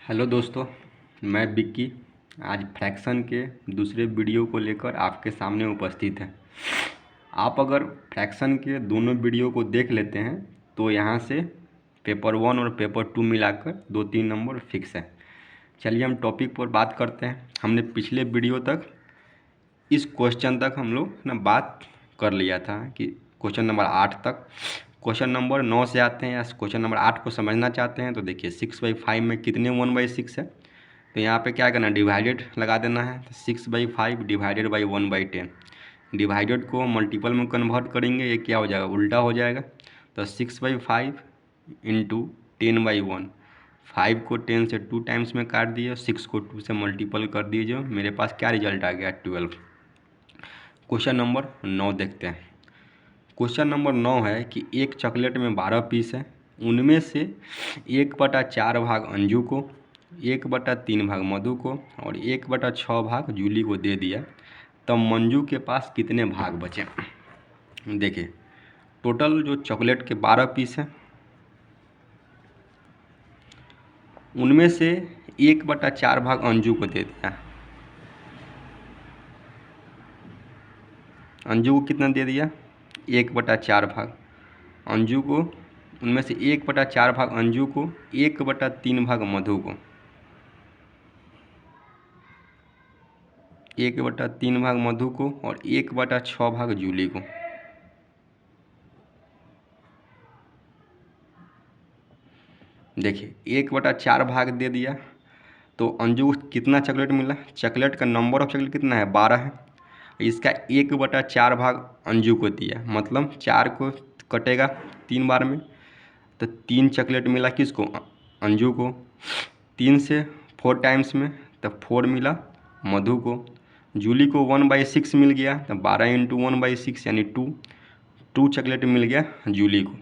Hello दोस्तों, मैं बिक्की आज फ्रैक्शन के दूसरे वीडियो को लेकर आपके सामने उपस्थित है। आप अगर फ्रैक्शन के दोनों वीडियो को देख लेते हैं तो यहाँ से पेपर 1 और पेपर 2 मिलाकर 2-3 नंबर फिक्स है। चलिए हम टॉपिक पर बात करते हैं। हमने पिछले वीडियो तक इस क्वेश्चन तक हम लोग ना बात कर लिया था कि क्वेश्चन नंबर 8 तक। क्वेश्चन नंबर 9 से आते हैं या क्वेश्चन नंबर 8 को समझना चाहते हैं तो देखिए 6/5 में कितने 1/6 है। तो यहाँ पे क्या करना, डिवाइडेड लगा देना है। तो 6/5 डिवाइडेड बाई 1/10। डिवाइडेड को मल्टीपल में कन्वर्ट करेंगे, ये क्या हो जाएगा, उल्टा हो जाएगा। तो 6/5 इंटू 10/1। 5 को 10 से 2 टाइम्स में काट दिए, 6 को 2 से मल्टीपल कर दीजिए, मेरे पास क्या रिजल्ट आ गया, 12। क्वेश्चन नंबर 9 देखते हैं। क्वेश्चन नंबर 9 है कि एक चॉकलेट में 12 पीस है, उनमें से 1/4 भाग अंजू को, 1/3 भाग मधु को और 1/6 भाग जूली को दे दिया। तब मंजू के पास कितने भाग बचे। देखिए टोटल जो चॉकलेट के 12 पीस हैं उनमें से 1/4 भाग अंजू को दे दिया। अंजू को कितना दे दिया, 1/4 भाग अंजू को, उनमें से 1/4 भाग अंजू को, 1/3 भाग मधु को, 1/3 भाग मधु को और 1/6 भाग जूली को। देखिए 1/4 भाग दे दिया तो अंजू को कितना चॉकलेट मिला, चॉकलेट का नंबर ऑफ चॉकलेट कितना है, 12 है। इसका 1/4 भाग अंजू को दिया, मतलब 4 को कटेगा 3 बार में, तो 3 चॉकलेट मिला किसको, अंजू को। 3 से 4 टाइम्स में तो 4 मिला मधु को। जूली को 1/6 मिल गया, तो 12 इंटू 1/6 यानी 2 चॉकलेट मिल गया जूली को।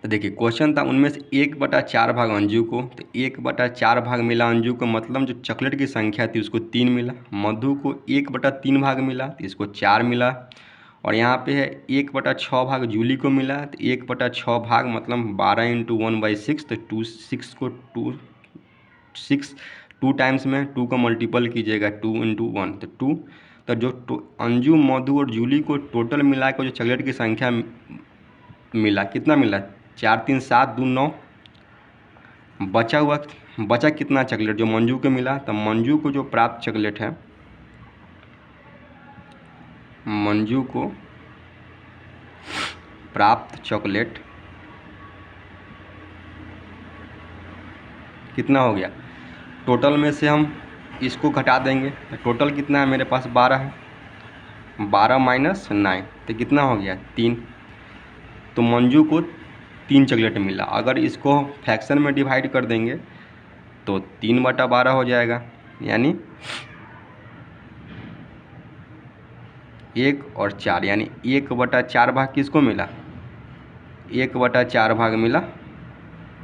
तो देखिए क्वेश्चन था उनमें से 1/4 भाग अंजू को, तो 1/4 भाग मिला अंजू को, मतलब जो चॉकलेट की संख्या थी उसको 3 मिला। मधु को 1/3 भाग मिला तो इसको 4 मिला। और यहाँ पे है 1/6 भाग जूली को मिला, तो 1/6 भाग मतलब 12 इंटू 1/6, तो 6 को 2 टाइम्स में 2 को मल्टीपल कीजिएगा, 2 इंटू 1 तो 2। तो जो अंजू मधु और जूली को टोटल मिला के जो चॉकलेट की संख्या मिला, कितना मिला, 4 3 7 2 9। बचा कितना चॉकलेट जो मंजू को मिला, तो मंजू को जो प्राप्त चॉकलेट है, मंजू को प्राप्त चॉकलेट कितना हो गया, टोटल में से हम इसको घटा देंगे तो टोटल कितना है, मेरे पास 12 है, 12 माइनस 9 तो कितना हो गया, 3। तो मंजू को 3 चॉकलेट मिला। अगर इसको फ्रैक्शन में डिवाइड कर देंगे तो 3/12 हो जाएगा, यानी 1 और 4, यानी 1/4 भाग किसको मिला, 1/4 भाग मिला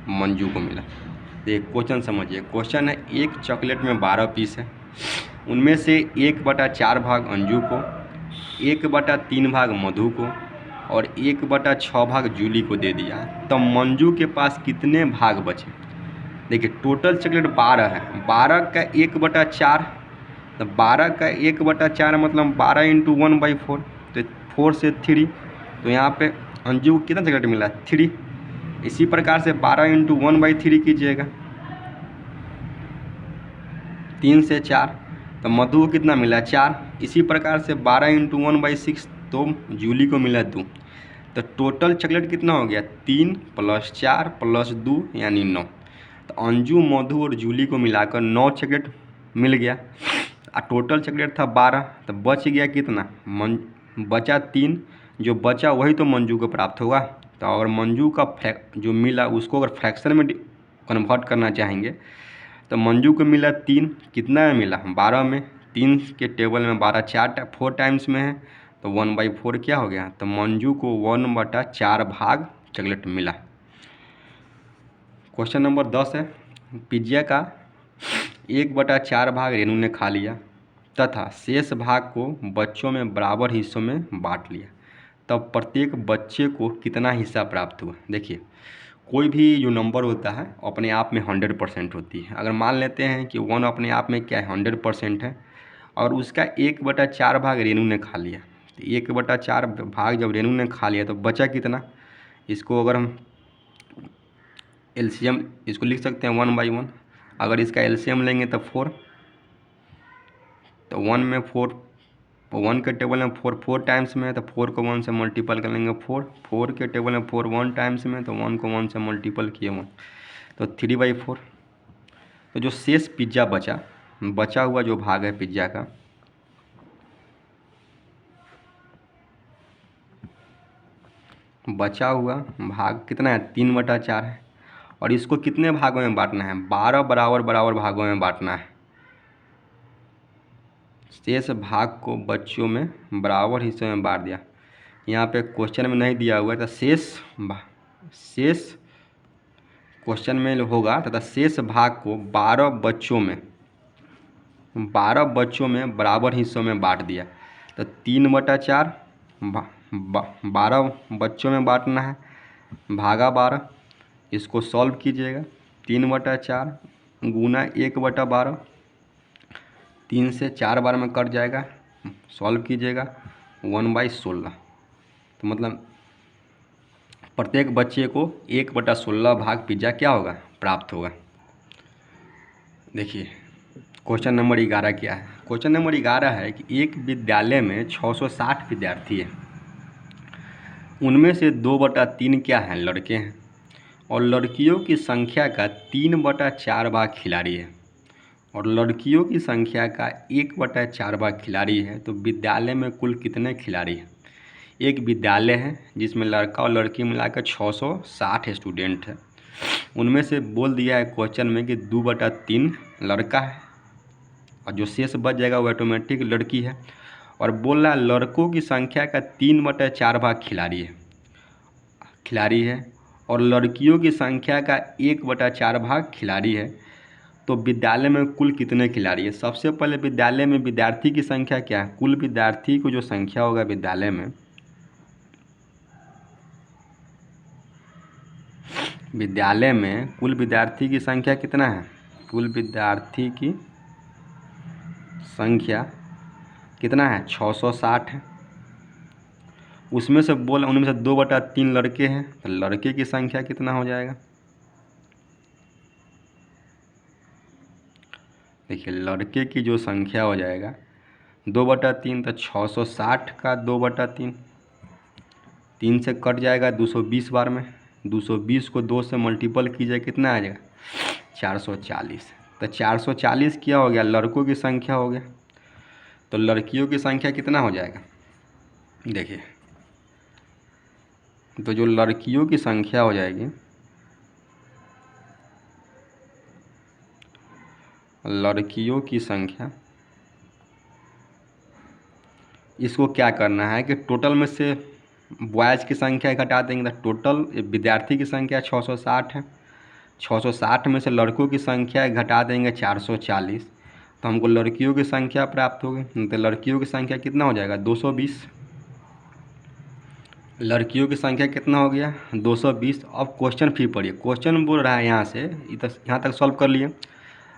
मंजू को मिला। तो एक क्वेश्चन समझिए, क्वेश्चन है एक चॉकलेट में 12 पीस है, उनमें से 1/4 भाग अंजू को, 1/3 भाग मधु को और 1/6 भाग जूली को दे दिया। तब मंजू के पास कितने भाग बचे। देखिए टोटल चॉकलेट 12 है, 12 का 1/4, तो 12 का 1/4 मतलब 12 इंटू 1/4, तो 4 से 3, तो यहाँ पे अंजू को कितना चॉकलेट मिला, 3। इसी प्रकार से 12 इंटू 1/3 कीजिएगा, 3 से 4, तो मधु को कितना मिला, 4। इसी प्रकार से 12 इंटू 1/6, तो जूली को मिला 2। तो टोटल चॉकलेट कितना हो गया, 3 + 4 + 2 यानी 9। तो अंजू मधु और जूली को मिलाकर 9 चॉकलेट मिल गया। टोटल चॉकलेट था 12, तो बच गया कितना, बचा 3। जो बचा वही तो मंजू को प्राप्त होगा। तो अगर मंजू का जो मिला उसको अगर फ्रैक्शन में कन्वर्ट करना चाहेंगे तो मंजू को मिला 3, कितना में मिला, 12 में। 3 के टेबल में 12 4 टाइम्स में है, तो 1/4 क्या हो गया, तो मंजू को 1/4 भाग चॉकलेट मिला। क्वेश्चन नंबर 10 है, पिज्जा का 1/4 भाग रेनू ने खा लिया तथा शेष भाग को बच्चों में बराबर हिस्सों में बांट लिया, तब प्रत्येक बच्चे को कितना हिस्सा प्राप्त हुआ। देखिए कोई भी जो नंबर होता है अपने आप में 100% होती है। अगर मान लेते हैं कि 1 अपने आप में क्या है 100% है, और उसका 1/4 भाग रेनू ने खा लिया, तो 1/4 भाग जब रेनू ने खा लिया तो बचा कितना। इसको अगर हम एलसीएम इसको लिख सकते हैं 1/1। अगर इसका एलसीएम लेंगे तो 4, तो 1 में 4, 1 के टेबल में 4 टाइम्स में है, तो 4 को 1 से मल्टीपल कर लेंगे 4 के टेबल में 4 1 टाइम्स में, तो 1 को 1 से मल्टीपल किए 1, तो 3/4। तो जो शेष पिज्ज़ा बचा हुआ जो भाग है पिज्ज़ा का, बचा हुआ भाग कितना है 3/4 है। और इसको कितने भागों में बांटना है, 12 बराबर बराबर भागों में बांटना है। शेष भाग को बच्चों में बराबर हिस्से में बांट दिया। यहाँ पे क्वेश्चन में नहीं दिया हुआ है, तो शेष क्वेश्चन में होगा तथा शेष भाग को 12 बच्चों में बराबर हिस्सों में बांट दिया। तो 3/4 12 बच्चों में बांटना है, भागा 12। इसको सॉल्व कीजिएगा, 3/4 गुना 1/12, 3 से 4 बार में कट जाएगा, सॉल्व कीजिएगा 1/16। तो मतलब प्रत्येक बच्चे को 1/16 भाग पिज्ज़ा क्या होगा, प्राप्त होगा। देखिए क्वेश्चन नंबर 11 क्या है। क्वेश्चन नंबर 11 है कि एक विद्यालय में 660 विद्यार्थी है, उनमें से 2/3 क्या हैं, लड़के हैं, और लड़कियों की संख्या का 3/4 भाग खिलाड़ी है, और लड़कियों की संख्या का 1/4 भाग खिलाड़ी है। तो विद्यालय में कुल कितने खिलाड़ी हैं। एक विद्यालय है जिसमें लड़का और लड़की मिलाकर 660 स्टूडेंट है, उनमें से बोल दिया है क्वेश्चन में कि 2/3 लड़का है, और जो शेष बच जाएगा वो ऑटोमेटिक लड़की है। और बोल रहा है लड़कों की संख्या का 3/4 भाग खिलाड़ी है, और लड़कियों की संख्या का 1/4 भाग खिलाड़ी है। तो विद्यालय में कुल कितने खिलाड़ी है। सबसे पहले विद्यालय में विद्यार्थी की संख्या क्या है, कुल विद्यार्थी को जो संख्या होगा विद्यालय में, कुल विद्यार्थी की संख्या कितना है, कुल विद्यार्थी की संख्या कितना है 660 है। उनमें से 2/3 लड़के हैं, तो लड़के की संख्या कितना हो जाएगा। देखिए लड़के की जो संख्या हो जाएगा 2/3, तो 660 का 2/3, 3 से कट जाएगा 220 बार में, 220 को 2 से मल्टीपल कीजिए कितना आ जाएगा 440। तो 440 क्या हो गया, लड़कों की संख्या हो गया। तो लड़कियों की संख्या कितना हो जाएगा, देखिए तो जो लड़कियों की संख्या हो जाएगी, लड़कियों की संख्या, इसको क्या करना है कि टोटल में से बॉयज़ की संख्या घटा देंगे, तो टोटल विद्यार्थी की संख्या 660 है, 660 में से लड़कों की संख्या घटा देंगे 440, तो हमको लड़कियों की संख्या प्राप्त होगी। तो लड़कियों की संख्या कितना हो जाएगा 220। लड़कियों की संख्या कितना हो गया 220। अब क्वेश्चन फिर पढ़िए, क्वेश्चन बोल रहा है यहाँ से यहाँ तक सॉल्व कर लिए।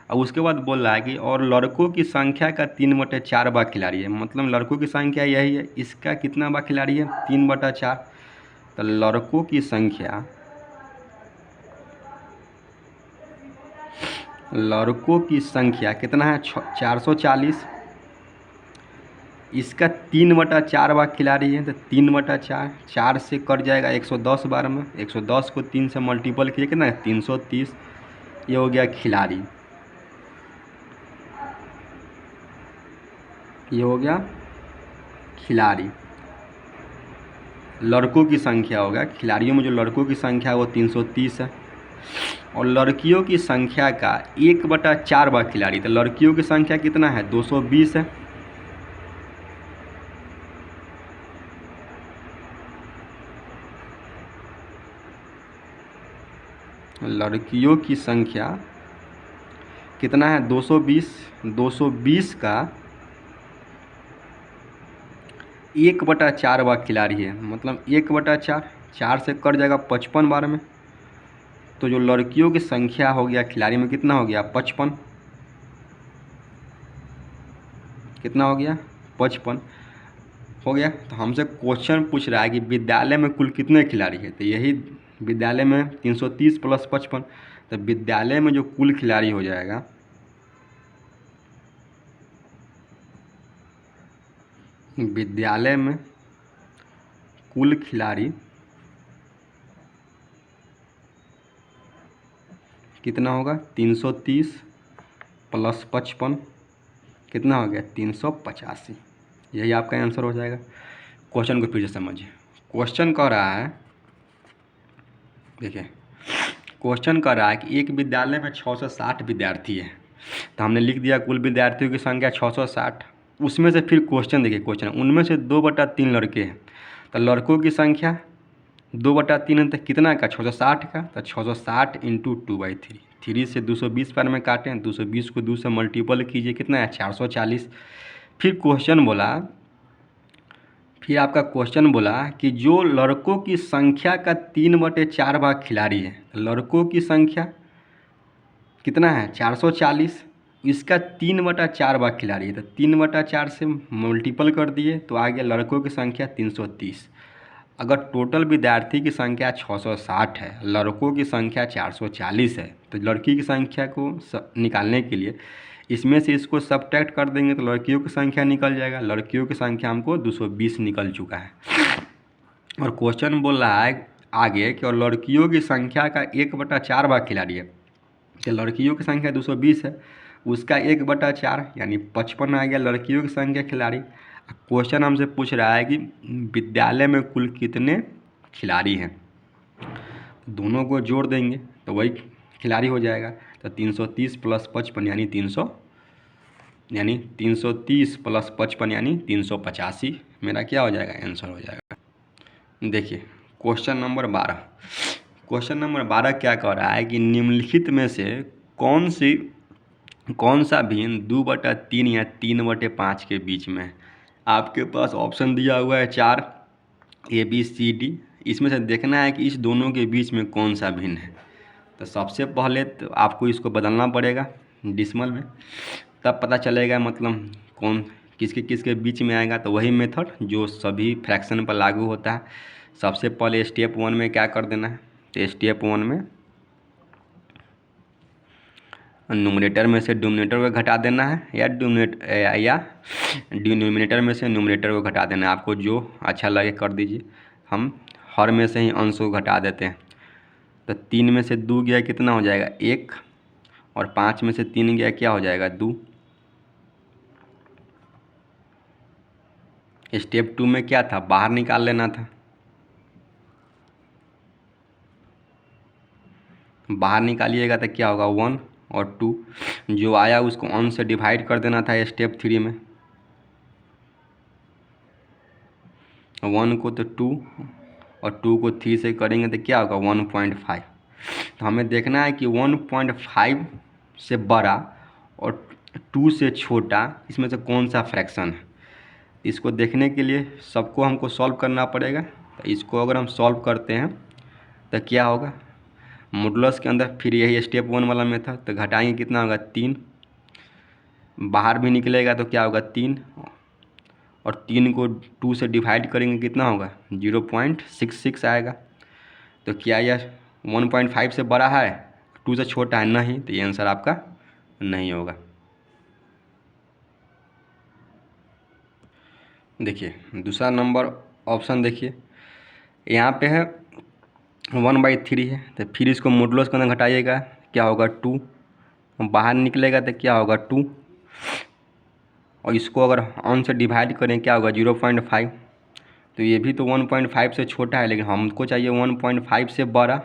अब उसके बाद बोल रहा है कि और लड़कों की संख्या का 3/4 भाग खिलाड़ी है, मतलब लड़कों की संख्या यही है, इसका कितना भाग खिलाड़ी है 3/4। तो लड़कों की संख्या कितना है 440, इसका 3/4 भाग खिलाड़ी है, तो 3/4, 4 से कट जाएगा 110 बार में, 110 को 3 से मल्टीपल किए कितना है 330, ये हो गया खिलाड़ी, ये हो गया खिलाड़ी। लड़कों की संख्या होगा, खिलाड़ियों में जो लड़कों की संख्या है वो 330 है, और लड़कियों की संख्या का 1/4 भाग खिलाड़ी, तो लड़कियों की संख्या कितना है 220 है। लड़कियों की संख्या कितना है 220, 220 का 1/4 भाग खिलाड़ी है, मतलब 1/4, 4 से कट जाएगा 55 बार में, तो जो लड़कियों की संख्या हो गया खिलाड़ी में कितना हो गया 55, कितना हो गया 55 हो गया। तो हमसे क्वेश्चन पूछ रहा है कि विद्यालय में कुल कितने खिलाड़ी हैं, तो यही विद्यालय में 330 प्लस 55, तो विद्यालय में जो कुल खिलाड़ी हो जाएगा विद्यालय में कुल खिलाड़ी कितना होगा 330 प्लस 55 कितना हो गया 385। यही आपका आंसर हो जाएगा। क्वेश्चन को फिर से समझिए। क्वेश्चन कह रहा है, देखिए क्वेश्चन कह रहा है कि एक विद्यालय में 660 विद्यार्थी है, तो हमने लिख दिया कुल विद्यार्थियों की संख्या 660। उसमें से फिर क्वेश्चन देखिए, क्वेश्चन उनमें से 2/3 लड़के हैं, तो लड़कों की संख्या 2/3 है, तो कितना का 660 का, तो 660 इंटू 2/3, 3 से 220 पर में काटें, 220 को 2 से मल्टीपल कीजिए, कितना है 440। फिर क्वेश्चन बोला, फिर आपका क्वेश्चन बोला कि जो लड़कों की संख्या का 3/4 भाग खिलाड़ी है, लड़कों की संख्या कितना है 440, इसका 3/4 भाग खिलाड़ी है, तो 3/4 से मल्टीपल कर दिए तो आ गया लड़कों की संख्या 330। अगर टोटल विद्यार्थी की संख्या 660 है, लड़कों की संख्या 440 है, तो लड़की की संख्या को निकालने के लिए इसमें से इसको सब्ट्रैक्ट कर देंगे तो लड़कियों की संख्या निकल जाएगा। लड़कियों की संख्या हमको 220 निकल चुका है। और क्वेश्चन बोल रहा है आगे कि और लड़कियों की संख्या का 1/4 भाग खिलाड़ी है, तो लड़कियों की संख्या 220 है, उसका 1/4 यानी 55 आ गया लड़कियों की संख्या खिलाड़ी। क्वेश्चन हमसे पूछ रहा है कि विद्यालय में कुल कितने खिलाड़ी हैं, दोनों को जोड़ देंगे तो वही खिलाड़ी हो जाएगा। तो 330 प्लस 55 यानी 330 प्लस 55 यानी 385 मेरा क्या हो जाएगा आंसर हो जाएगा। देखिए क्वेश्चन नंबर 12, क्वेश्चन नंबर 12 क्या कह रहा है कि निम्नलिखित में से कौन सा भिन्न 2/3 या 3/5 के बीच में है। आपके पास ऑप्शन दिया हुआ है 4 ABCD, इसमें से देखना है कि इस दोनों के बीच में कौन सा भिन्न है। तो सबसे पहले तो आपको इसको बदलना पड़ेगा डिसमल में, तब पता चलेगा मतलब कौन किसके किसके बीच में आएगा। तो वही मेथड जो सभी फ्रैक्शन पर लागू होता है। सबसे पहले स्टेप 1 में क्या कर देना है, तो स्टेप 1 में न्यूमरेटर में से डिनोमिनेटर को घटा देना है, या डिनोमिनेटर में से न्यूमरेटर को घटा देना है, आपको जो अच्छा लगे कर दीजिए। हम हर में से ही अंश को घटा देते हैं। तो 3 में से 2 गया कितना हो जाएगा 1, और 5 में से 3 गया क्या हो जाएगा 2। स्टेप 2 में क्या था, बाहर निकाल लेना था, बाहर निकालिएगा तो क्या होगा 1 और 2, जो आया उसको अंश से डिवाइड कर देना था स्टेप 3 में। 1 को तो 2 और 2 को 3 से करेंगे तो क्या होगा 1.5। तो हमें देखना है कि 1.5 से बड़ा और 2 से छोटा इसमें से कौन सा फ्रैक्शन है। इसको देखने के लिए सबको हमको सॉल्व करना पड़ेगा। तो इसको अगर हम सॉल्व करते हैं तो क्या होगा, मॉडुलस के अंदर फिर यही स्टेप 1 वाला मेथड, तो घटाएंगे कितना होगा 3, बाहर भी निकलेगा तो क्या होगा 3, और 3 को 2 से डिवाइड करेंगे कितना होगा 0.66 आएगा। तो क्या यह 1.5 से बड़ा है 2 से छोटा है, नहीं, तो ये आंसर आपका नहीं होगा। देखिए दूसरा नंबर ऑप्शन देखिए, यहाँ पे है 1/3 है, तो फिर इसको मॉडुलस के अंदर घटाइएगा क्या होगा 2, बाहर निकलेगा तो क्या होगा 2, और इसको अगर ऑन से डिवाइड करें क्या होगा 0.5। तो ये भी तो 1.5 से छोटा है, लेकिन हमको चाहिए 1.5 से बड़ा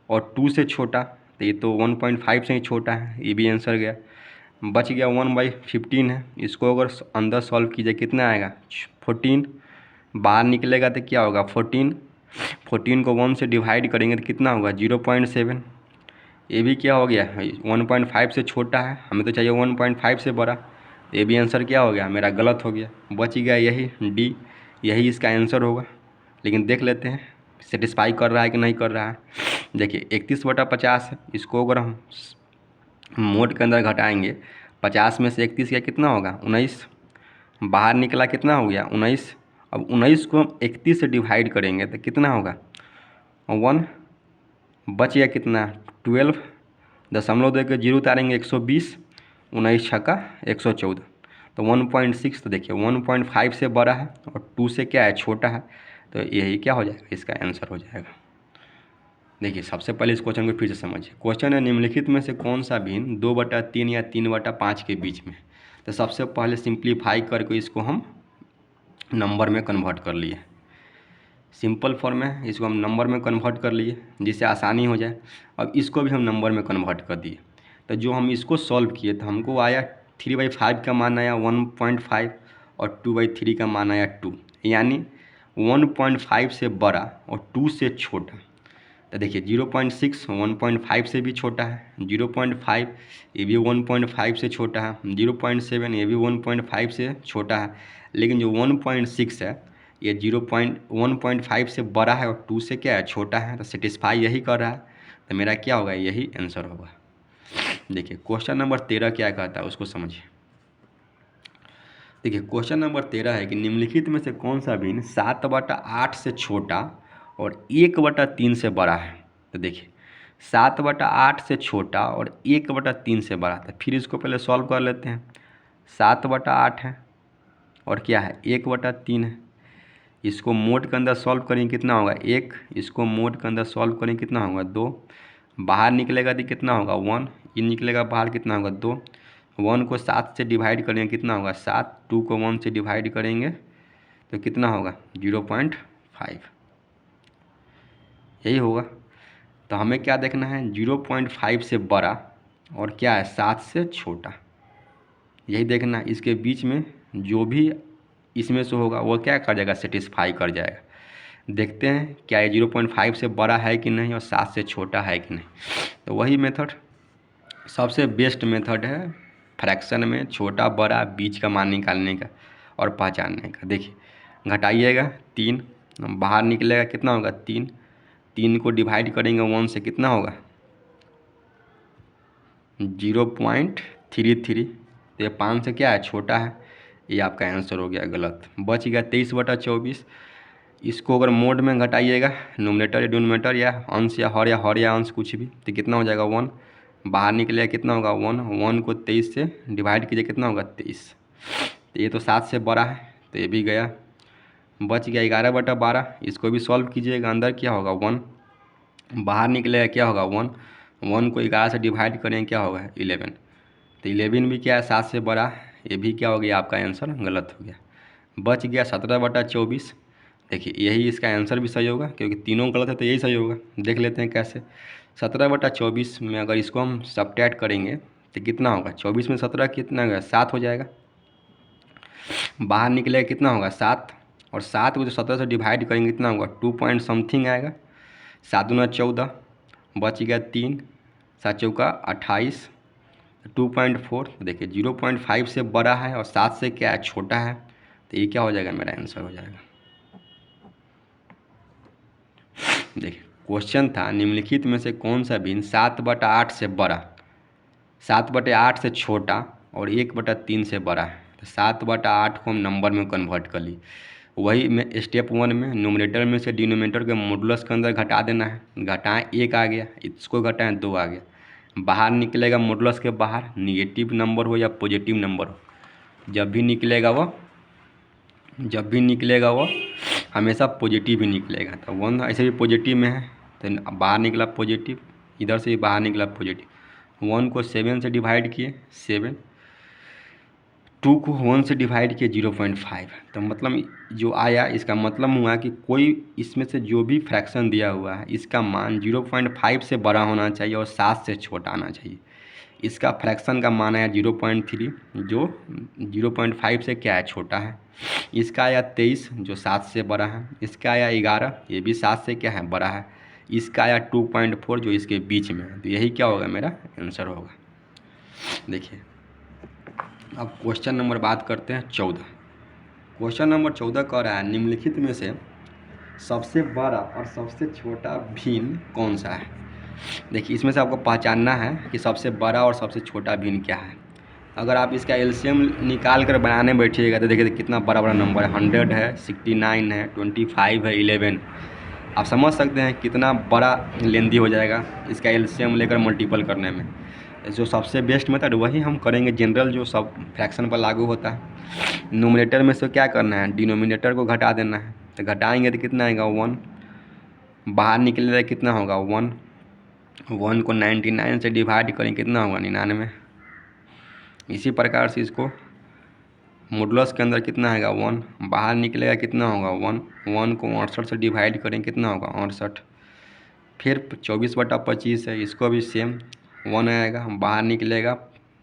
और 2 से छोटा, तो ये तो 1.5 से ही छोटा है, ये भी आंसर गया। बच गया 1/15 है, इसको अगर अंदर सॉल्व कीजिए कितना आएगा 14, बाहर निकलेगा तो क्या होगा 14, 14 को 1 से डिवाइड करेंगे तो कितना होगा 0.7। ये भी क्या हो गया 1.5 से छोटा है, हमें तो चाहिए 1.5 से बड़ा, ये भी आंसर क्या हो गया मेरा गलत हो गया। बच गया यही डी, यही इसका आंसर होगा। लेकिन देख लेते हैं सेटिस्फाई कर रहा है कि नहीं कर रहा है। देखिए 31/50 है, इसको अगर हम मोड के अंदर घटाएंगे 50 में से 31 का कितना होगा 19, बाहर निकला कितना हो गया 19। अब 19 को हम 31 से डिवाइड करेंगे तो कितना होगा 1, बच गया कितना 12, दशमलव दे के जीरो उतारेंगे 120, 19 छक्का 114, तो 1.6। तो देखिए 1.5 से बड़ा है और 2 से क्या है छोटा है, तो यही क्या हो जाएगा इसका आंसर हो जाएगा। देखिए सबसे पहले इस क्वेश्चन को फिर से समझिए। क्वेश्चन है निम्नलिखित में से कौन सा भिन्न 2/3 या 3/5 के बीच में। तो सबसे पहले सिंप्लीफाई करके इसको हम नंबर में कन्वर्ट कर लिए, सिंपल फॉर्म है, इसको हम नंबर में कन्वर्ट कर लिए जिससे आसानी हो जाए। अब इसको भी हम नंबर में कन्वर्ट कर दिए, तो जो हम इसको सॉल्व किए तो हमको आया 3/5 का मान आया 1.5 और 2/3 का मान आया 2, यानी 1.5 से बड़ा और 2 से छोटा। तो देखिए 0.6 1.5 से भी छोटा है, 0.5 ये भी 1.5 से छोटा है, 0.7 ये भी 1.5 से छोटा है, लेकिन जो 1.6 है ये 1.5 से बड़ा है और 2 से क्या है छोटा है, तो सेटिस्फाई यही कर रहा है, तो मेरा क्या होगा यही आंसर होगा। देखिए क्वेश्चन नंबर 13 क्या कहता है उसको समझिए। देखिए क्वेश्चन नंबर 13 है कि निम्नलिखित में से कौन सा भिन्न 7/8 से छोटा और 1/3 से बड़ा है। तो देखिए 7/8 से छोटा और 1/3 से बड़ा, तो फिर इसको पहले सॉल्व कर लेते हैं। 7/8 है और क्या है 1/3 है, इसको मोड के अंदर सॉल्व करेंगे कितना होगा 1, इसको मोड के अंदर सॉल्व करेंगे कितना होगा 2, बाहर निकलेगा तो कितना होगा 1, ये निकलेगा बाहर कितना होगा 2, 1 को 7 से डिवाइड करेंगे कितना होगा 7, 2 को 1 से डिवाइड करेंगे तो कितना होगा 0.5, यही होगा। तो हमें क्या देखना है 0.5 से बड़ा और क्या है 7 से छोटा, यही देखना है। इसके बीच में जो भी इसमें से होगा वो क्या कर जाएगा सेटिस्फाई कर जाएगा। देखते हैं क्या ये 0.5 से बड़ा है कि नहीं और 7 से छोटा है कि नहीं। तो वही मेथड सबसे बेस्ट मेथड है फ्रैक्शन में छोटा बड़ा बीच का मान निकालने का और पहचानने का। देखिए घटाइएगा 3, बाहर निकलेगा कितना होगा 3, 3 को डिवाइड करेंगे 1 से कितना होगा 0.33, तो ये 5 से क्या है छोटा है, ये आपका आंसर हो गया गलत। बच गया 23/24, इसको अगर मोड में घटाइएगा नोमिनेटर या डिनोमिनेटर या अंश या हर या अंश कुछ भी, तो कितना हो जाएगा 1, बाहर निकलेगा कितना होगा 1, 1 को 23 से डिवाइड कीजिए कितना होगा 23, तो ये तो 7 से बड़ा है तो ये भी गया। बच गया 11/12, इसको भी सॉल्व कीजिएगा, अंदर क्या होगा 1, बाहर निकलेगा क्या होगा 1, 1 को 11 से डिवाइड करें क्या होगा 11, तो 11 भी क्या है 7 से बड़ा, ये भी क्या हो गया आपका आंसर गलत हो गया। बच गया 17/24, देखिए यही इसका आंसर भी सही होगा क्योंकि तीनों गलत है तो यही सही होगा। देख लेते हैं कैसे। 17/24 में अगर इसको हम सब्ट्रैक्ट करेंगे तो कितना होगा 24 में 17 कितना होगा 7 हो जाएगा, बाहर निकलेगा कितना होगा 7, और 7 को जो 17 से डिवाइड करेंगे कितना होगा 2 पॉइंट समथिंग आएगा, 7 दूना 14, बच गया 3, 7 चौका 28, 2.4। देखिए 0.5 से बड़ा है और 7 से क्या है छोटा है, तो ये क्या हो जाएगा मेरा आंसर हो जाएगा। देखिए क्वेश्चन था निम्नलिखित में से कौन सा भिन्न 7/8 से बड़ा, 7/8 से छोटा और 1/3 से बड़ा है। तो 7/8 को हम नंबर में कन्वर्ट कर लिए, वही में स्टेप 1 में नोमिनेटर में से डिनोमिनेटर के मॉडुलस के अंदर घटा देना है, घटाएं 1 आ गया, इसको घटाएं 2 आ गया, बाहर निकलेगा मॉडुलस के बाहर निगेटिव नंबर हो या पॉजिटिव नंबर हो, जब भी निकलेगा वो हमेशा पॉजिटिव ही निकलेगा। तो 1 ऐसे भी पॉजिटिव में है तो बाहर निकला पॉजिटिव, इधर से भी बाहर निकला पॉजिटिव। 1 को 7 से डिवाइड किए 7, 2 को 1 से डिवाइड किए 0.5, तो मतलब जो आया इसका मतलब हुआ कि कोई इसमें से जो भी फ्रैक्शन दिया हुआ है इसका मान 0.5 से बड़ा होना चाहिए और 7 से छोटा आना चाहिए। इसका फ्रैक्शन का मान आया 0.3 जो 0.5 से क्या है छोटा है, इसका आया 23 जो 7 से बड़ा है, इसका आया 11 ये भी 7 से क्या है बड़ा है, इसका आया 2.4 जो इसके बीच में है, तो यही क्या होगा मेरा आंसर होगा। देखिए अब क्वेश्चन नंबर बात करते हैं 14। क्वेश्चन नंबर 14 कह रहा है निम्नलिखित में से सबसे बड़ा और सबसे छोटा भिन्न कौन सा है। देखिए इसमें से आपको पहचानना है कि सबसे बड़ा और सबसे छोटा भिन्न क्या है। अगर आप इसका एलसीएम निकाल कर बनाने बैठिएगा तो देखिए कितना बड़ा बड़ा नंबर है, 100 है, 69 है, 25 है, 11। आप समझ सकते हैं कितना बड़ा लेंदी हो जाएगा इसका एलसीएम लेकर मल्टीपल करने में। जो सबसे बेस्ट मेथड वही हम करेंगे, जनरल जो सब फ्रैक्शन पर लागू होता है। नोमिनेटर में से क्या करना है, डिनोमिनेटर को घटा देना है। तो घटाएंगे तो कितना आएगा 1, बाहर निकलेगा कितना होगा 1। 1 को 99 से डिवाइड करें कितना होगा 99। इसी प्रकार से इसको मॉडुलस के अंदर कितना आएगा 1, बाहर निकलेगा कितना होगा 1। 1 को 68 से डिवाइड करें कितना होगा 68। फिर 24/25 है, इसको भी सेम 1 आएगा, बाहर निकलेगा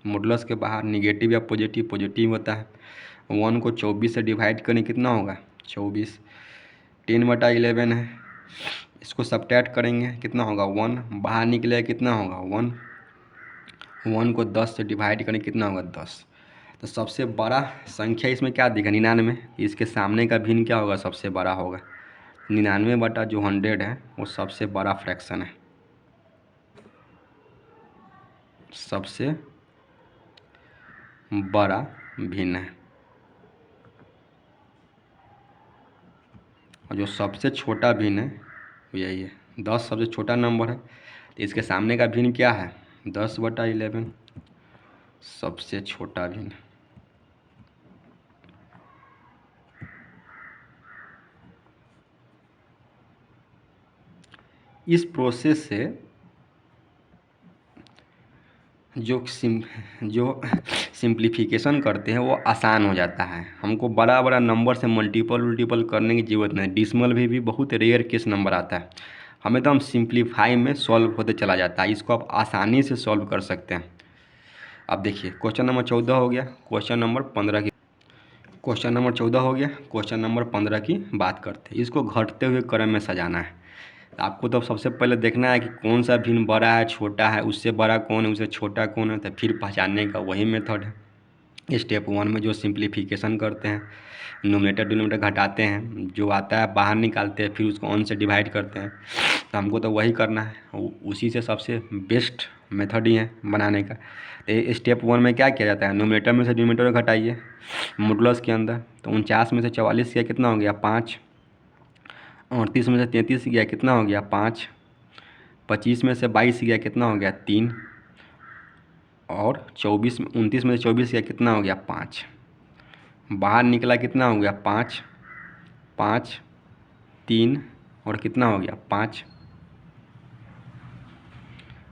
मॉडुलस के बाहर निगेटिव या पॉजिटिव, पॉजिटिव होता है। 1 को 24 से डिवाइड करें कितना होगा 24। 10/11 है, इसको सब्ट्रैक्ट करेंगे कितना होगा 1, बाहर निकलेगा कितना होगा 1। 1 को 10 से डिवाइड करें कितना होगा 10। तो सबसे बड़ा संख्या इसमें क्या दिखा 99। इसके सामने का भिन्न क्या होगा, सबसे बड़ा होगा 99/100 है, वो सबसे बड़ा फ्रैक्शन है, सबसे बड़ा भिन्न है। और जो सबसे छोटा भिन्न है यही है, 10 सबसे छोटा नंबर है, तो इसके सामने का भिन्न क्या है 10/11, सबसे छोटा भिन्न। इस प्रोसेस से जो सिंप्लीफिकेशन करते हैं वो आसान हो जाता है। हमको बड़ा बड़ा नंबर से मल्टीपल करने की ज़रूरत नहीं। डिसिमल भी बहुत रेयर केस नंबर आता है, हमें तो हम सिंप्लीफाई में सॉल्व होते चला जाता है। इसको आप आसानी से सॉल्व कर सकते हैं। अब देखिए क्वेश्चन नंबर 14 हो गया, क्वेश्चन नंबर 15 की क्वेश्चन नंबर 14 हो गया, क्वेश्चन नंबर 15 की बात करते हैं। इसको घटते हुए क्रम में सजाना है। आपको तो सबसे पहले देखना है कि कौन सा भिन्न बड़ा है छोटा है, उससे बड़ा कौन है उससे छोटा कौन है, तो फिर पहचानने का वही मेथड है। स्टेप 1 में जो सिंप्लीफिकेशन करते हैं, नोमिनेटर डिनोमिनेटर घटाते हैं, जो आता है बाहर निकालते हैं, फिर उसको 1 से डिवाइड करते हैं। तो हमको तो वही करना है, उसी से सबसे बेस्ट मेथड ही है बनाने का। स्टेप 1 में क्या किया जाता है, नोमिनेटर में से डिनोमिनेटर घटाइए मॉडुलस के अंदर। तो 49 में से 44 गया कितना हो गया 5। 38 में से 33 गया कितना हो गया 5। 25 में से 22 गया कितना हो गया 3। और 29 में से 24 गया कितना हो गया 5। बाहर निकला कितना हो गया 5, 5, 3 और कितना हो गया 5।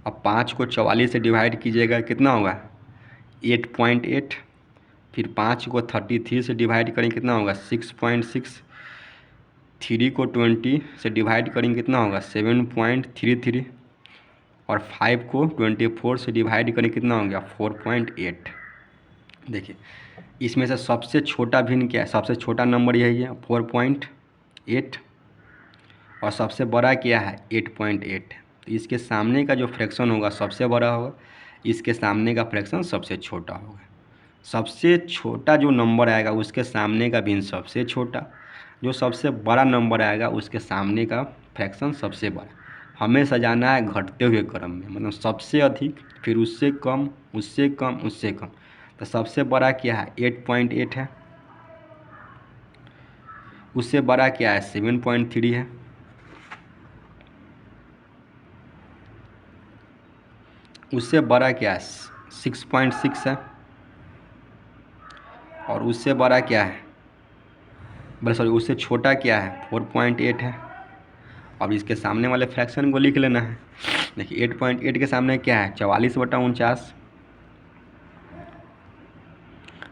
अब 5 को 44 से डिवाइड कीजिएगा कितना होगा 8.8। फिर 5 को 33 से डिवाइड करें कितना होगा 6.6। 3 को 20 से डिवाइड करेंगे कितना होगा 7.33। और 5 को 24 से डिवाइड करें कितना हो गया 4.8। देखिए इसमें से सबसे छोटा भिन्न क्या है, सबसे छोटा नंबर यही है 4.8। और सबसे बड़ा क्या है 8.8। तो इसके सामने का जो फ्रैक्शन होगा सबसे बड़ा होगा, इसके सामने का फ्रैक्शन सबसे छोटा होगा। सबसे छोटा जो नंबर आएगा उसके सामने का भिन्न सबसे छोटा, जो सबसे बड़ा नंबर आएगा उसके सामने का फ्रैक्शन सबसे बड़ा। हमें सजाना है घटते हुए क्रम में, मतलब सबसे अधिक, फिर उससे कम, उससे कम, उससे कम। तो सबसे बड़ा क्या है 8.8 है, उससे बड़ा क्या है 7.3 है, उससे बड़ा क्या है 6.6 है, और उससे बड़ा क्या है उससे छोटा क्या है 4.8 है। अब इसके सामने वाले फ्रैक्शन को लिख लेना है। देखिए 8.8 के सामने क्या है 44/49।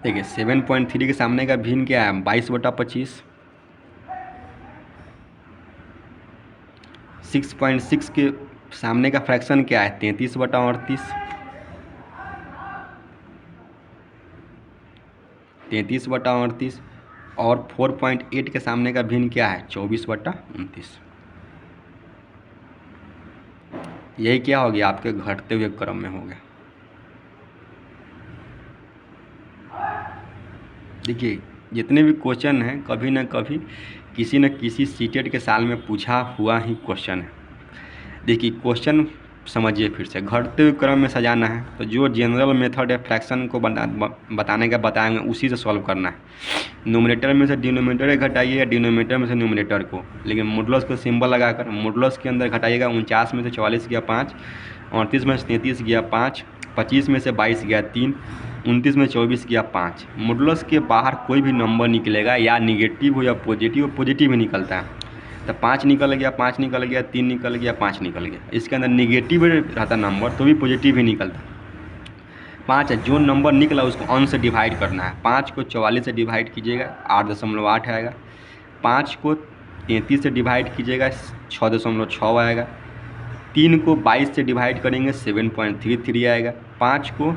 देखिए 7.3 के सामने का भिन्न क्या है 22/25। 6.6 के सामने का फ्रैक्शन क्या है 33/38। 33/38। और 4.8 के सामने का भिन्न क्या है 24/29। यही क्या हो गया आपके घटते हुए क्रम में हो गया। देखिए जितने भी क्वेश्चन हैं कभी न कभी किसी न किसी सीटेट के साल में पूछा हुआ ही क्वेश्चन है। देखिए क्वेश्चन समझिए फिर से, घटते हुए क्रम में सजाना है तो जो जनरल मेथड है फ्रैक्शन को बताने का बताएंगे उसी से सॉल्व करना है। न्यूमरेटर में से डिनोमिनेटर घटाइए या डिनोमिनेटर में से न्यूमरेटर को, लेकिन मॉडुलस को सिंबल लगाकर मॉडुलस के अंदर घटाइएगा। 49 में से 44 गया 5, 38 में से 33 गया 5, 25 में से 22 गया 3, 29 में 24 गया 5। मॉडुलस के बाहर कोई भी नंबर निकलेगा या निगेटिव हो या पॉजिटिव, पॉजिटिव ही निकलता है। तो 5 निकल गया, 5 निकल गया, 3 निकल गया, 5 निकल गया। इसके अंदर निगेटिव रहता नंबर तो भी पॉजिटिव ही निकलता। 5 है, जो नंबर निकला उसको ऑन से डिवाइड करना है। 5 को 44 से डिवाइड कीजिएगा 8.8 आएगा। 5 को 33 से डिवाइड कीजिएगा 6.6 आएगा। 3 को 22 से डिवाइड करेंगे 7.33 आएगा। 5 को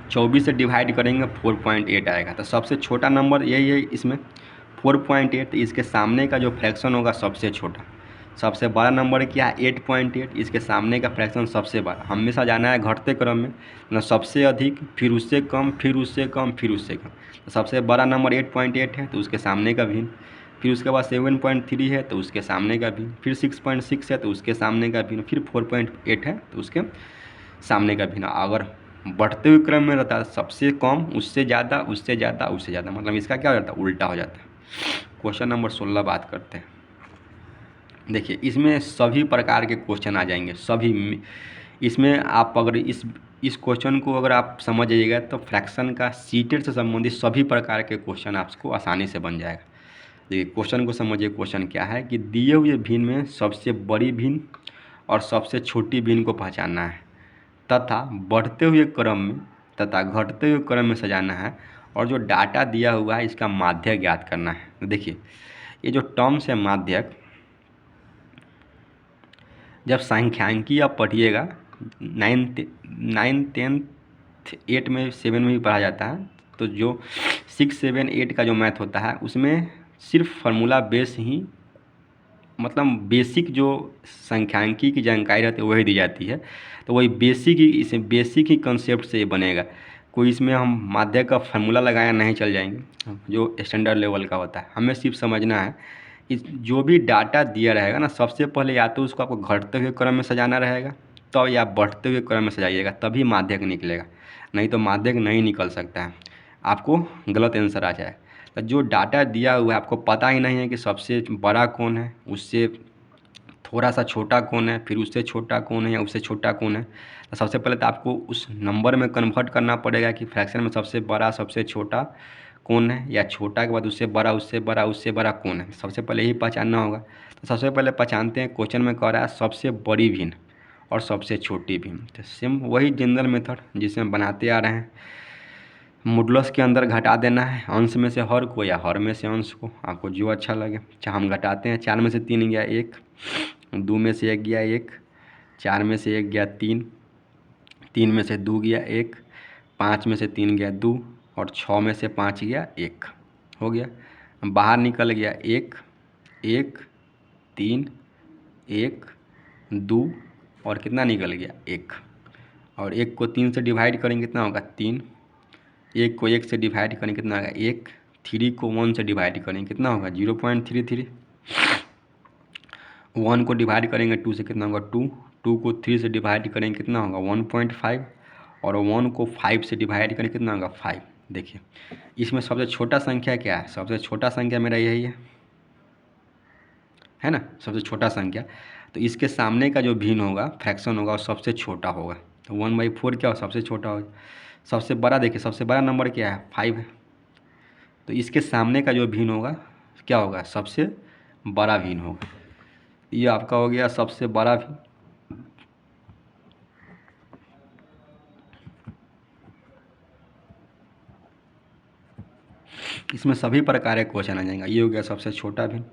24 से डिवाइड करेंगे 4.8 आएगा। तो सबसे छोटा नंबर यही है इसमें 4.8। इसके सामने का जो फ्रैक्शन होगा सबसे छोटा। सबसे बड़ा नंबर क्या है 8.8, इसके सामने का फ्रैक्शन सबसे बड़ा। हमेशा जाना है घटते क्रम में, ना सबसे अधिक फिर उससे कम फिर उससे कम फिर उससे कम। तो सबसे बड़ा नंबर 8.8 है तो उसके सामने का भिन्न, फिर उसके बाद 7.3 है तो उसके सामने का भिन्न, फिर 6.6 है तो उसके सामने का भिन्न, फिर 4.8 है तो उसके सामने का भिन्न। अगर बढ़ते हुए क्रम में रहता है सबसे कम उससे ज़्यादा उससे ज़्यादा उससे ज़्यादा, मतलब इसका क्या हो जाता है उल्टा हो जाता है। क्वेश्चन नंबर 16 बात करते हैं। देखिए इसमें सभी प्रकार के क्वेश्चन आ जाएंगे, सभी। इसमें आप अगर इस क्वेश्चन को अगर आप समझ जाइएगा तो फ्रैक्शन का सीटेड से संबंधित सभी प्रकार के क्वेश्चन आपको आसानी से बन जाएगा। देखिए क्वेश्चन को समझिए। क्वेश्चन क्या है कि दिए हुए भिन्न में सबसे बड़ी भिन्न और सबसे छोटी भिन्न को पहचानना है तथा बढ़ते हुए क्रम में तथा घटते हुए क्रम में सजाना है, और जो डाटा दिया हुआ है इसका माध्यक ज्ञात करना है। तो देखिए ये जो टर्म्स है माध्यक, जब सांख्यिकी आप पढ़िएगा 9th 10th 8 में 7 में भी पढ़ा जाता है, तो जो 6 7 8 का जो मैथ होता है उसमें सिर्फ फार्मूला बेस ही, मतलब बेसिक जो सांख्यिकी की जानकारी रहती है वही दी जाती है। तो वही बेसिक ही, इसे बेसिक ही कंसेप्ट से ये बनेगा। कोई इसमें हम माध्यक का फार्मूला लगाया नहीं चल जाएंगे जो स्टैंडर्ड लेवल का होता है। हमें सिर्फ समझना है इस जो भी डाटा दिया रहेगा ना, सबसे पहले या तो उसको आपको घटते हुए क्रम में सजाना रहेगा तो या बढ़ते हुए क्रम में सजाइएगा तभी माध्यक निकलेगा, नहीं तो माध्यक नहीं निकल सकता है, आपको गलत आंसर आ जाए। तो जो डाटा दिया हुआ है आपको पता ही नहीं है कि सबसे बड़ा कौन है, उससे थोड़ा सा छोटा कौन है, फिर उससे छोटा कौन है या उससे छोटा कौन है। तो सबसे पहले तो आपको उस नंबर में कन्वर्ट करना पड़ेगा कि फ्रैक्शन में सबसे बड़ा सबसे छोटा कौन है, या छोटा के बाद उससे बड़ा उससे बड़ा उससे बड़ा कौन है। सबसे पहले यही पहचानना होगा। तो सबसे पहले पहचानते हैं। क्वेश्चन में कह रहा है सबसे बड़ी भिन्न और सबसे छोटी भिन्न। तो सेम वही जनरल मेथड जिसे हम बनाते आ रहे हैं। मॉडुलस के अंदर घटा देना है अंश में से हर को या हर में से अंश को, आपको जो अच्छा लगे। अच्छा हम घटाते हैं। 4 में से 3 गया 1, 2 में से 1 गया 1, 4 में से 1 गया 3, 3 में से 2 गया 1, 5 में से 3 गया 2 और 6 में से 5 गया 1। हो गया। बाहर निकल गया 1 1 3 1 2 और कितना निकल गया 1, और 1 को 3 से डिवाइड करेंगे कितना होगा 3, 1 को 1 से डिवाइड करें कितना होगा 1, 3 को 1 से डिवाइड करें कितना होगा 0.33, 1 को डिवाइड करेंगे 2 से कितना होगा 2, 2 को 3 से डिवाइड करें कितना होगा 1.5 और 1 को 5 से डिवाइड करें कितना होगा 5। देखिए इसमें सबसे छोटा संख्या क्या है, सबसे छोटा संख्या मेरा यही है ना, सबसे छोटा संख्या। तो इसके सामने का जो भिन्न होगा फ्रैक्शन होगा वो सबसे छोटा होगा। तो 1/4 क्या हो सबसे छोटा होगा। सबसे बड़ा देखिए सबसे बड़ा नंबर क्या है 5 है, तो इसके सामने का जो भिन्न होगा क्या होगा सबसे बड़ा भिन्न होगा। ये आपका हो गया सबसे बड़ा भिन्न। इसमें सभी प्रकार के क्वेश्चन आ जाएंगे। ये हो गया सबसे छोटा भिन्न।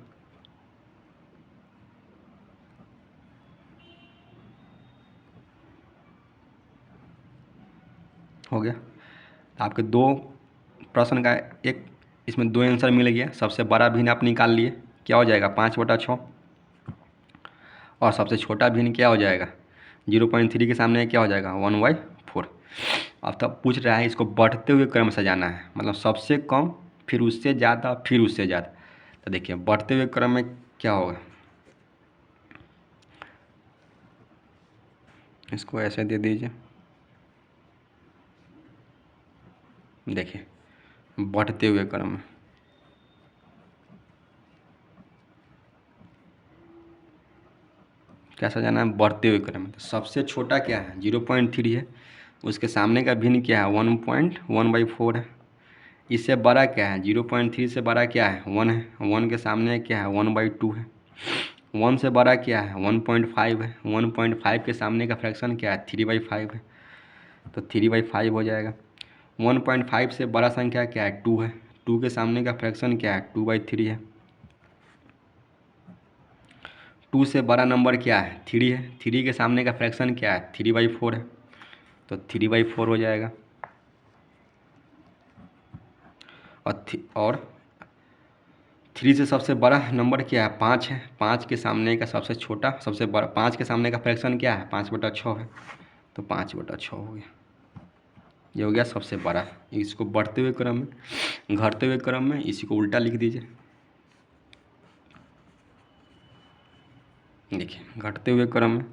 हो गया आपके दो प्रश्न का एक, इसमें दो आंसर मिल गया। सबसे बड़ा भिन्न आप निकाल लिए क्या हो जाएगा 5/6, और सबसे छोटा भिन्न क्या हो जाएगा 0.3 के सामने क्या हो जाएगा 1/4। अब तब पूछ रहा है इसको बढ़ते हुए क्रम सजाना है, मतलब सबसे कम फिर उससे ज़्यादा फिर उससे ज़्यादा। तो देखिए बढ़ते हुए क्रम में क्या होगा, इसको ऐसे दे दीजिए, देखिए बढ़ते हुए क्रम में। कैसा जाना है? बढ़ते हुए क्रम में। तो सबसे छोटा क्या है? 0.3 है। उसके सामने का भिन्न क्या है? 1.1/4 है। इससे बड़ा क्या है? 0.3 से बड़ा क्या है? 1 है। 1 के सामने क्या है? 1/2 है। 1 से बड़ा क्या है? 1.5 है। 1.5 के सामने का फ्रैक्शन क्या है? 3/5 है। तो 3/5 हो जाएगा। 1.5 से बड़ा संख्या क्या है? 2 है। 2 के सामने का फ्रैक्शन क्या है? 2/3 है। 2 से बड़ा नंबर क्या है? 3 है। 3 के सामने का फ्रैक्शन क्या है? 3/4 है। तो 3/4 हो जाएगा। और 3 से सबसे बड़ा नंबर क्या है? 5 है। 5 के सामने का सबसे छोटा, सबसे बड़ा, 5 के सामने का फ्रैक्शन क्या है? 5/6 है। तो 5/6 हो गया। ये हो गया सबसे बड़ा। इसको बढ़ते हुए क्रम में, घटते हुए क्रम में, इसी को उल्टा लिख दीजिए। देखिए घटते हुए क्रम में,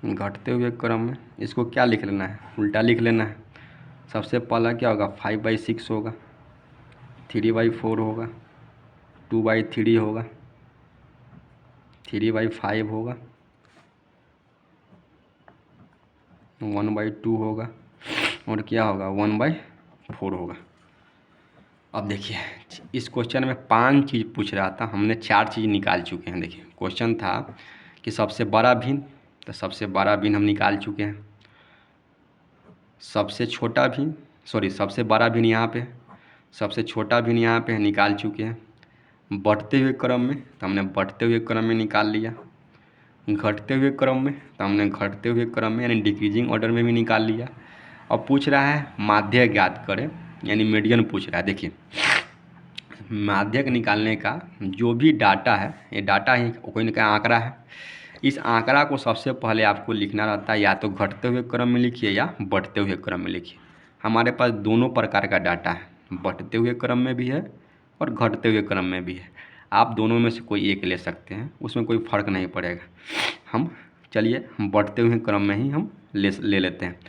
घटते हुए क्रम में इसको क्या लिख लेना है? उल्टा लिख लेना है। सबसे पहला क्या होगा? 5/6 होगा, 3/4 होगा, 2/3 होगा, 3/5 होगा, 1/2 होगा, और क्या होगा? 1/4 होगा। अब देखिए इस क्वेश्चन में 5 चीज़ पूछ रहा था, हमने 4 चीज़ निकाल चुके हैं। देखिए क्वेश्चन था कि सबसे बड़ा भिन्न, तो सबसे बड़ा भिन्न हम निकाल चुके हैं। सबसे छोटा भिन्न, सॉरी सबसे बड़ा भिन्न यहाँ पे, सबसे छोटा भिन्न यहाँ पे निकाल चुके हैं। बढ़ते हुए क्रम में तो हमने बढ़ते हुए क्रम में निकाल लिया। घटते हुए क्रम में तो हमने घटते हुए क्रम में यानी डिक्रीजिंग ऑर्डर में भी निकाल लिया। अब पूछ रहा है माध्य ज्ञात करें, यानी मीडियन पूछ रहा है। देखिए माध्यक निकालने का जो भी डाटा है, ये डाटा ही कोई ना कोई आंकड़ा है। इस आंकड़ा को सबसे पहले आपको लिखना रहता है, या तो घटते हुए क्रम में लिखिए या बढ़ते हुए क्रम में लिखिए। हमारे पास दोनों प्रकार का डाटा है, बढ़ते हुए क्रम में भी है और घटते हुए क्रम में भी है। आप दोनों में से कोई एक ले सकते हैं, उसमें कोई फ़र्क नहीं पड़ेगा। हम चलिए हम बढ़ते हुए क्रम में ही हम ले लेते हैं।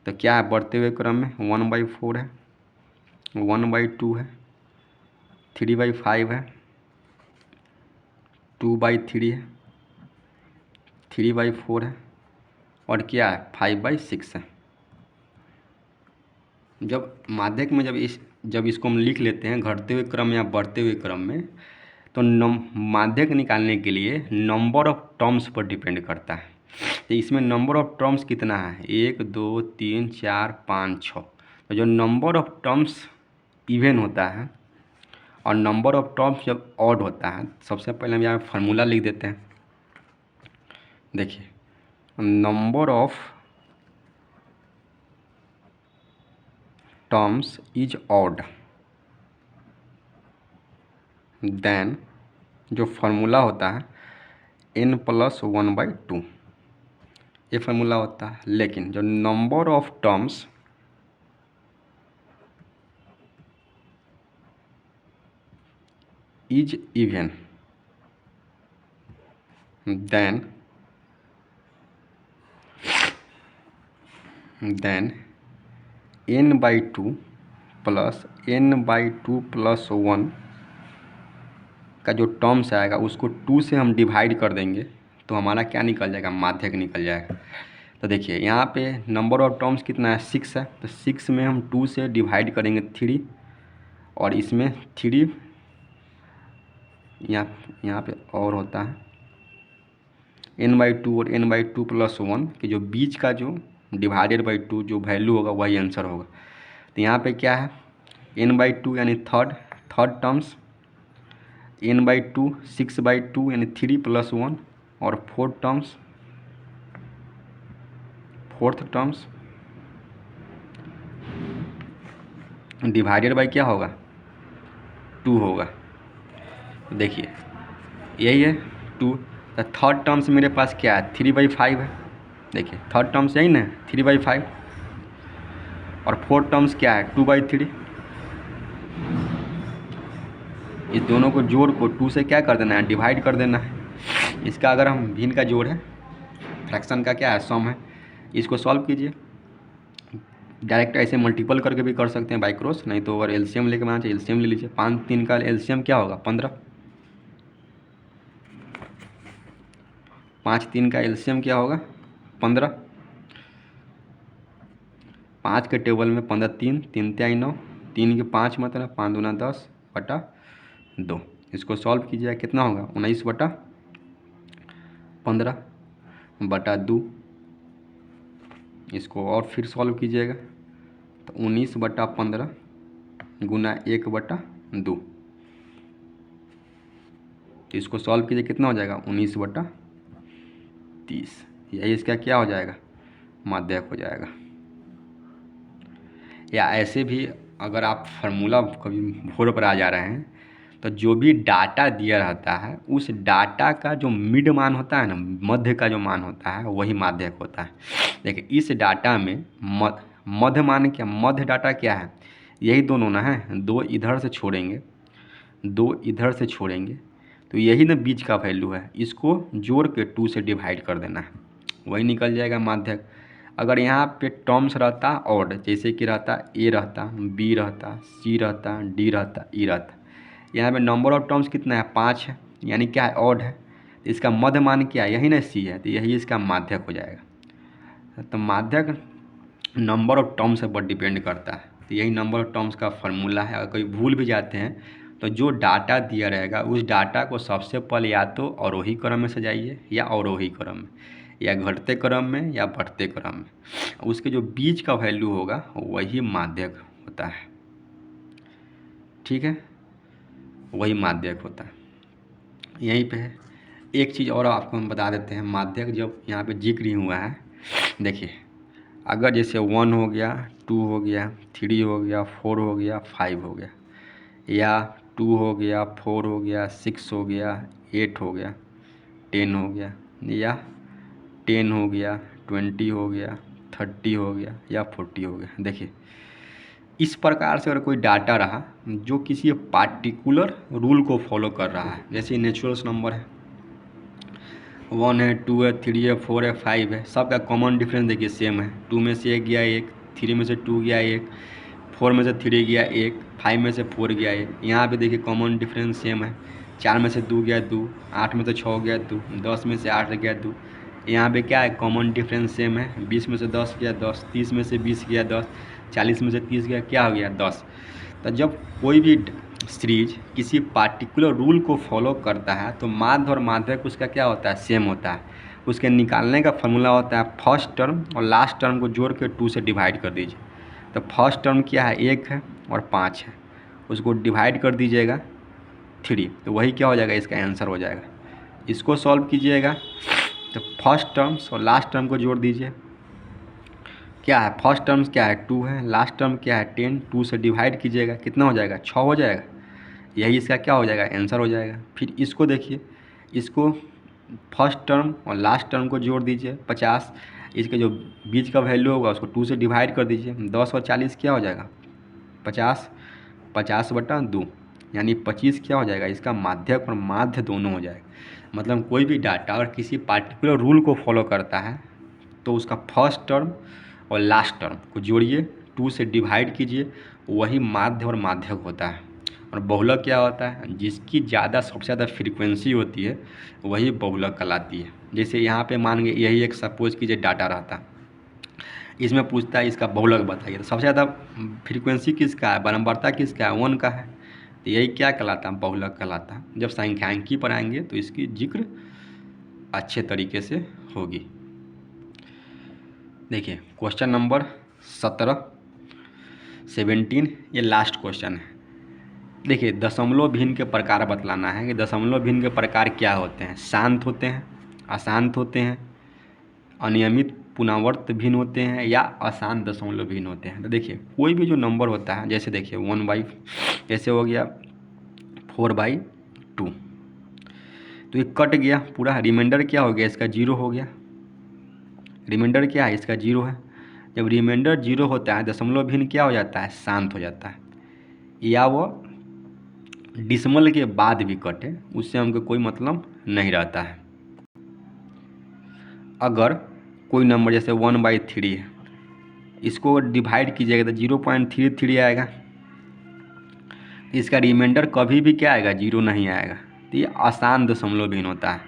तो क्या है बढ़ते हुए क्रम में? 1/4 है, 1/2 है, 3/5 है, 2/3 है, 3/4 है, और क्या है? 5/6 है। जब माध्यक में जब इसको हम लिख लेते हैं घटते हुए क्रम या बढ़ते हुए क्रम में, तो माध्यक निकालने के लिए नंबर ऑफ टर्म्स पर डिपेंड करता है। तो इसमें नंबर ऑफ टर्म्स कितना है? 1 2 3 4 5 6। तो जो नंबर ऑफ टर्म्स इवन होता है और नंबर ऑफ टर्म्स जब ऑड होता है, सबसे पहले हम यहाँ फार्मूला लिख देते हैं। देखिए number of terms is odd, then जो फार्मूला होता है n+1/2, ये फार्मूला होता है। लेकिन जो number of terms is even, then n/2 plus n/2 + 1 का जो टर्म्स आएगा उसको 2 से हम डिवाइड कर देंगे, तो हमारा क्या निकल जाएगा? माध्यक निकल जाएगा। तो देखिए यहाँ पे नंबर ऑफ टर्म्स कितना है? 6 है। तो 6 में हम 2 से डिवाइड करेंगे 3, और इसमें 3 यहाँ पे और होता है n/2 और n/2 + 1 के जो बीच का जो डिवाइडेड बाई 2 जो वैल्यू होगा वही आंसर होगा। तो यहाँ पे क्या है? n/2 यानी थर्ड टर्म्स, n/2 6/2 यानी 3 + 1, और फोर्थ टर्म्स डिवाइडेड बाई क्या होगा? 2 होगा। देखिए यही है 2। तो थर्ड टर्म्स मेरे पास क्या है? 3/5 है। देखिए थर्ड टर्म्स यही ना, 3/5, और फोर्थ टर्म्स क्या है? 2/3। इस दोनों को जोड़ को 2 से क्या कर देना है, डिवाइड कर देना है। इसका अगर हम भिन्न का जोड़ है, फ्रैक्शन का क्या है, सम है। इसको सॉल्व कीजिए। डायरेक्ट ऐसे मल्टीपल करके भी कर सकते हैं बाई क्रॉस, नहीं तो अगर एलसीएम लेके बनाना चाहिए एलसीएम ले लीजिए। 5 3 का एलसीएम क्या होगा, 15। 5 3 का एलसीएम क्या होगा, 15। 5 के टेबल में 15 3 3 त्याई 9, 3 के 5 मतलब 5 दूना 10 बटा 2। इसको सॉल्व कीजिए, कितना होगा, 19 बटा 15 बटा 2। इसको और फिर सॉल्व कीजिएगा तो 19 बटा 15 गुना 1 बटा 2। तो इसको सॉल्व कीजिए, कितना हो जाएगा, 19 बटा 30। यही इसका क्या हो जाएगा, माध्यक हो जाएगा। या ऐसे भी अगर आप फार्मूला कभी भोर पर आ जा रहे हैं तो जो भी डाटा दिया रहता है उस डाटा का जो मिड मान होता है ना, मध्य का जो मान होता है वही माध्यक होता है। देखिए इस डाटा में मध्य मान क्या, मध्य डाटा क्या है, यही दोनों ना है, 2 इधर से छोड़ेंगे 2 इधर से छोड़ेंगे तो यही ना बीच का वैल्यू है। इसको जोड़ के 2 से डिवाइड कर देना है, वही निकल जाएगा माध्यक। अगर यहाँ पे टर्म्स रहता ऑड, जैसे कि रहता ए रहता, बी रहता, सी रहता, डी रहता, ई रहता, यहाँ पे नंबर ऑफ टर्म्स कितना है, 5 है, यानी क्या है, ऑड है। तो इसका मध्य मान क्या है, यही ना सी है, तो यही इसका माध्यक हो जाएगा। तो माध्यक नंबर ऑफ टर्म्स पर डिपेंड करता है। तो यही नंबर ऑफ टर्म्स का फार्मूला है। अगर कोई भूल भी जाते हैं तो जो डाटा दिया रहेगा उस डाटा को सबसे पहले या तो अवरोही क्रम में सजाइए या अवरोही क्रम में, या घटते क्रम में या बढ़ते क्रम में। उसके जो बीच का वैल्यू होगा वही माध्यक होता है, ठीक है, वही माध्यक होता है। यहीं पे है एक चीज़ और आपको हम बता देते हैं, माध्यक जब यहाँ पे जिक्र ही हुआ है, देखिए अगर जैसे 1 हो गया, 2 हो गया, 3 हो गया, 4 हो गया, 5 हो गया, या 2 हो गया, 4 हो गया, 6 हो गया, 8 हो गया, 10 हो गया, या 10 हो गया, 20 हो गया, 30 हो गया, या 40 हो गया। देखिए इस प्रकार से अगर कोई डाटा रहा जो किसी पार्टिकुलर रूल को फॉलो कर रहा है, जैसे नेचुरल्स नंबर है, 1 है, 2 है, 3 है, 4 है, 5 है, सबका कॉमन डिफरेंस देखिए सेम है। 2 में से 1 गया 1, 3 में से 2 गया 1, 4 में से 3 गया 1, 5 में से 4 गया 1। यहाँ पे देखिए कॉमन डिफरेंस सेम है। 4 में से 2 गया 2, 8 में से 6 गया 2, 10 में से 8 गया 2। यहाँ पे क्या है, कॉमन डिफरेंस सेम है। 20 में से 10 गया 10, 30 में से 20 गया 10, 40 में से 30 गया, क्या हो गया, 10। तो जब कोई भी सीरीज किसी पार्टिकुलर रूल को फॉलो करता है तो माध्य और माध्यक उसका क्या होता है, सेम होता है। उसके निकालने का फॉर्मूला होता है फर्स्ट टर्म और लास्ट टर्म को जोड़ के 2 से डिवाइड कर दीजिए। तो फर्स्ट टर्म क्या है, 1 है और 5 है, उसको डिवाइड कर दीजिएगा 3, तो वही क्या हो जाएगा, इसका आंसर हो जाएगा। इसको सॉल्व कीजिएगा तो फर्स्ट टर्म्स और लास्ट टर्म को जोड़ दीजिए, क्या है, फर्स्ट टर्म्स क्या है, 2 है, लास्ट टर्म क्या है, 10, 2 से डिवाइड कीजिएगा, कितना हो जाएगा, 6 हो जाएगा। यही इसका क्या हो जाएगा, आंसर हो जाएगा। फिर इसको देखिए, इसको फर्स्ट टर्म और लास्ट टर्म को जोड़ दीजिए 50, इसके जो बीच का वैल्यू होगा उसको 2 से डिवाइड कर दीजिए, 10 और 40 क्या हो जाएगा, 50, 50 बटा 2, यानी 25 क्या हो जाएगा, इसका माध्यक और माध्य दोनों हो जाएगा। मतलब कोई भी डाटा अगर किसी पार्टिकुलर रूल को फॉलो करता है तो उसका फर्स्ट टर्म और लास्ट टर्म को जोड़िए, 2 से डिवाइड कीजिए, वही माध्य और माध्यक होता है। और बहुलक क्या होता है, जिसकी ज़्यादा सबसे ज़्यादा फ्रीक्वेंसी होती है वही बहुलक कहलाती है। जैसे यहाँ पे मान के यही एक सपोज कीजिए डाटा रहता, इसमें पूछता है इसका बहुलक बताइए, तो सबसे ज़्यादा फ्रीक्वेंसी किसका है, बारंबारता किसका है, 1 का है, तो यही क्या कहलाता है, बहुलक कहलाता है। जब सांख्यिकी पर आएंगे तो इसकी जिक्र अच्छे तरीके से होगी। देखिए क्वेश्चन नंबर 17 ये लास्ट क्वेश्चन है। देखिए दशमलव भिन्न के प्रकार बतलाना है कि दशमलव भिन्न के प्रकार क्या होते हैं, शांत होते हैं, अशांत होते हैं, अनियमित पुनरावर्त भिन्न होते हैं, या अशांत दशमलव भिन्न होते हैं। तो देखिए कोई भी जो नंबर होता है, जैसे देखिए 1/, ऐसे हो गया 4/2, तो ये कट गया पूरा, रिमाइंडर क्या हो गया, इसका 0 हो गया। रिमाइंडर क्या है, इसका 0 है। जब रिमाइंडर 0 होता है दशमलव भिन्न क्या हो जाता है, शांत हो जाता है, या वो डिसमल के बाद भी कटे उससे हमको कोई मतलब नहीं रहता है। अगर कोई नंबर जैसे 1/3 है, इसको डिवाइड कीजिएगा तो 0.33 आएगा। इसका रिमाइंडर कभी भी क्या आएगा, 0 नहीं आएगा। तो ये आसान दशमलव भिन्न होता है।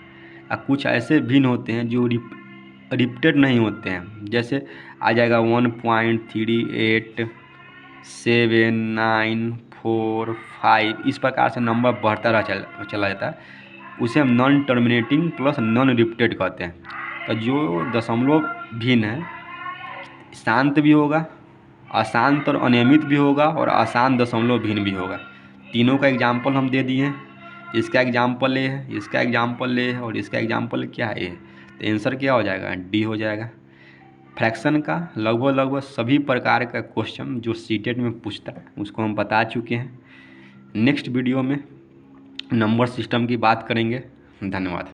और कुछ ऐसे भिन्न होते हैं जो रिपीटेड नहीं होते हैं, जैसे आ जाएगा 1.387945, इस प्रकार से नंबर बढ़ता रह चला जाता है। उसे हम non terminating plus non repeated कहते हैं। तो जो दशमलव भिन्न है, शांत भी होगा, अशांत और अनियमित भी होगा, और आसान दशमलव भिन्न भी होगा। तीनों का एग्जाम्पल हम दे दिए हैं। इसका एग्जाम्पल ए है, इसका एग्जाम्पल ए है, और इसका एग्जाम्पल क्या है, ए। तो आंसर क्या हो जाएगा, डी हो जाएगा। फ्रैक्शन का लगभग सभी प्रकार का क्वेश्चन जो सीटेट में पूछता है उसको हम बता चुके हैं। नेक्स्ट वीडियो में नंबर सिस्टम की बात करेंगे। धन्यवाद।